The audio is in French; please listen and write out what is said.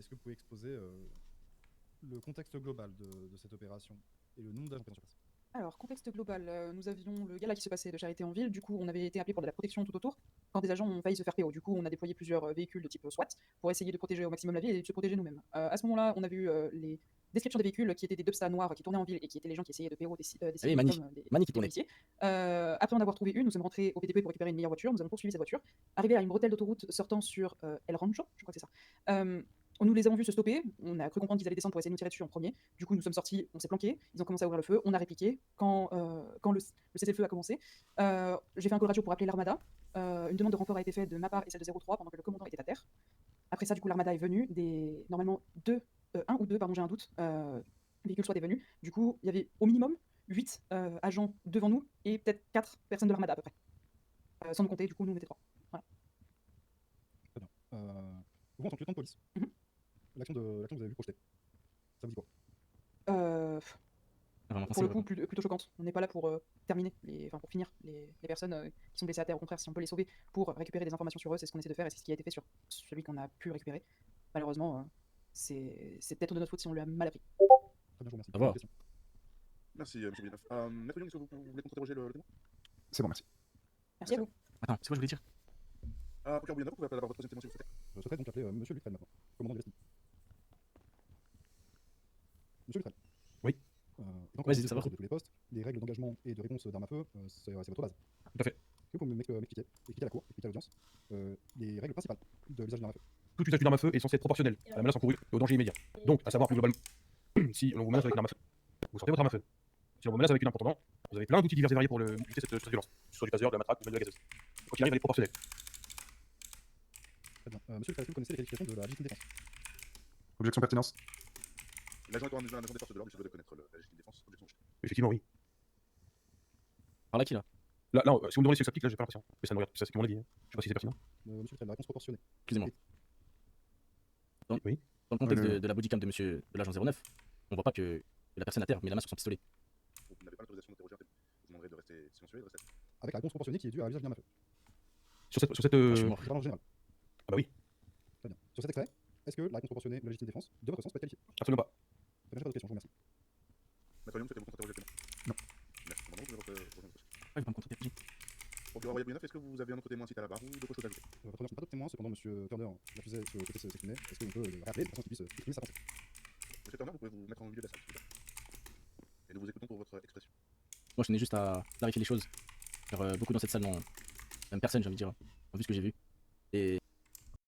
est-ce que vous pouvez exposer le contexte global de cette opération et le nombre d'agents présents sur place? Alors, contexte global, nous avions le gala qui se passait de Charité en ville, du coup on avait été appelés pour de la protection tout autour, quand des agents ont failli se faire PO. Du coup on a déployé plusieurs véhicules de type SWAT pour essayer de protéger au maximum la ville et de se protéger nous-mêmes. À ce moment-là, on a vu les descriptions des véhicules qui étaient des Dubsta noirs qui tournaient en ville et qui étaient les gens qui essayaient de PO des Ah oui, civils Mani. comme Mani qui des tournait. policiers. Après en avoir trouvé une, nous sommes rentrés au PDP pour récupérer une meilleure voiture, nous avons poursuivi cette voiture, arrivé à une bretelle d'autoroute sortant sur El Rancho, je crois que c'est ça. Nous les avons vus se stopper, on a cru comprendre qu'ils allaient descendre pour essayer de nous tirer dessus en premier. Du coup, nous sommes sortis, on s'est planqués, ils ont commencé à ouvrir le feu, on a répliqué. Quand le cessez-le-feu a commencé, j'ai fait un call radio pour appeler l'Armada. Une demande de renfort a été faite de ma part et celle de 03 pendant que le commandant était à terre. Après ça, du coup, l'Armada est venue, normalement un ou deux, pardon, j'ai un doute, véhicules soit est venu. Du coup, il y avait au minimum 8 agents devant nous et peut-être 4 personnes de l'Armada à peu près. Sans nous compter, du coup, nous on était 3. Voilà. Très bien. Vous, en tant que lieutenant de police, Mhm. l'action que vous avez vue projetée, ça vous dit quoi? Vraiment Pour le français, coup, plutôt choquante. On n'est pas là pour pour finir les personnes qui sont blessées à terre. Au contraire, si on peut les sauver pour récupérer des informations sur eux, c'est ce qu'on essaie de faire et c'est ce qui a été fait sur celui qu'on a pu récupérer. Malheureusement, c'est peut-être de notre faute si on lui a mal appris. Très bien, je vous remercie. Au revoir. Question. Merci, monsieur Villeneuve. Maître Young, est-ce que vous voulez contre-interroger le témoin? C'est bon, merci. Merci à vous. Attends, c'est quoi je voulais dire? Procureur Villeneuve, vous pouvez appeler votre troisième témoin si vous souhaitez. Je souhaiterais donc appeler monsieur Luttrell maintenant, commandant de l'estime. Monsieur Luttrell. Oui. Donc, Vas-y, ça va. de tous les postes, les règles d'engagement et de réponse d'armes à feu, c'est votre base. Tout à fait. Est-ce que vous pouvez m'expliquer à la cour, expliquer à l'audience, les règles principales de l'usage d'une arme à feu? Tout usage d'une arme à feu est censé être proportionnel à la menace encourue et au danger immédiat. Donc, à savoir plus globalement, si on vous menace avec une arme à feu, vous sortez votre arme à feu. Si on vous menace avec une arme contondant, vous avez plein d'outils divers et variés pour lutter cette violence. Que ce soit du taser, de la matraque ou même de la gazeuse. Quoi qu'il arrive, elle est proportionnelle. Très bien. Monsieur Luttrell, est-ce que vous connaissez les qualifications de la légitime défense? Objection pertinence. L'agent étant un agent des forces de l'ordre, il se doit de connaître la légitime défense. Objection rejetée. Effectivement, oui. Par là qui là? Là, si vous me demandez si ça s'applique, là, j'ai pas l'impression. Mais ça me regarde, ça c'est tout le monde a dit. Hein. Je sais pas si c'est pertinent. Monsieur Luttrell, la réponse proportionnée. Excusez-moi. Oui. Dans le contexte de la bodycam de l'agent 09, on voit pas que la personne à terre met la main sur son pistolet. Vous n'avez pas l'autorisation d'interroger un témoin. Je vous demanderai de rester silencieux et de rester. Avec la réponse proportionnée qui est due à l'usage d'une arme à feu. Sur cette. Je suis mort. Je parle en général. Ah bah oui, Très bien. Sur cet extrait, est-ce que la réponse proportionnée ou la légitime défense, de votre sens, peut être qualifiée? absolument pas. Très bien, j'ai pas d'autres questions, je vous remercie. Maître Young, souhaitez-vous contre-interroger le témoin? Non. Merci. Commandant, vous avez votre question. Ah, il va me contredire. Procureur Villeneuve, est-ce que vous avez un autre témoin cité à la barre ou d'autres choses à ajouter? Votre honneur, je n'ai pas d'autres témoins, cependant, monsieur Turner l'accusé souhaitait s'exprimer. Est-ce qu'on peut le rappeler de façon qu'il puisse exprimer sa pensée? Monsieur Turner, vous pouvez vous mettre en milieu de la salle, s'il vous plaît. Et nous vous écoutons pour votre expression. Moi, je tenais juste à clarifier les choses. Car beaucoup dans cette salle, même personne, j'ai envie de dire, ont vu ce que j'ai vu. Et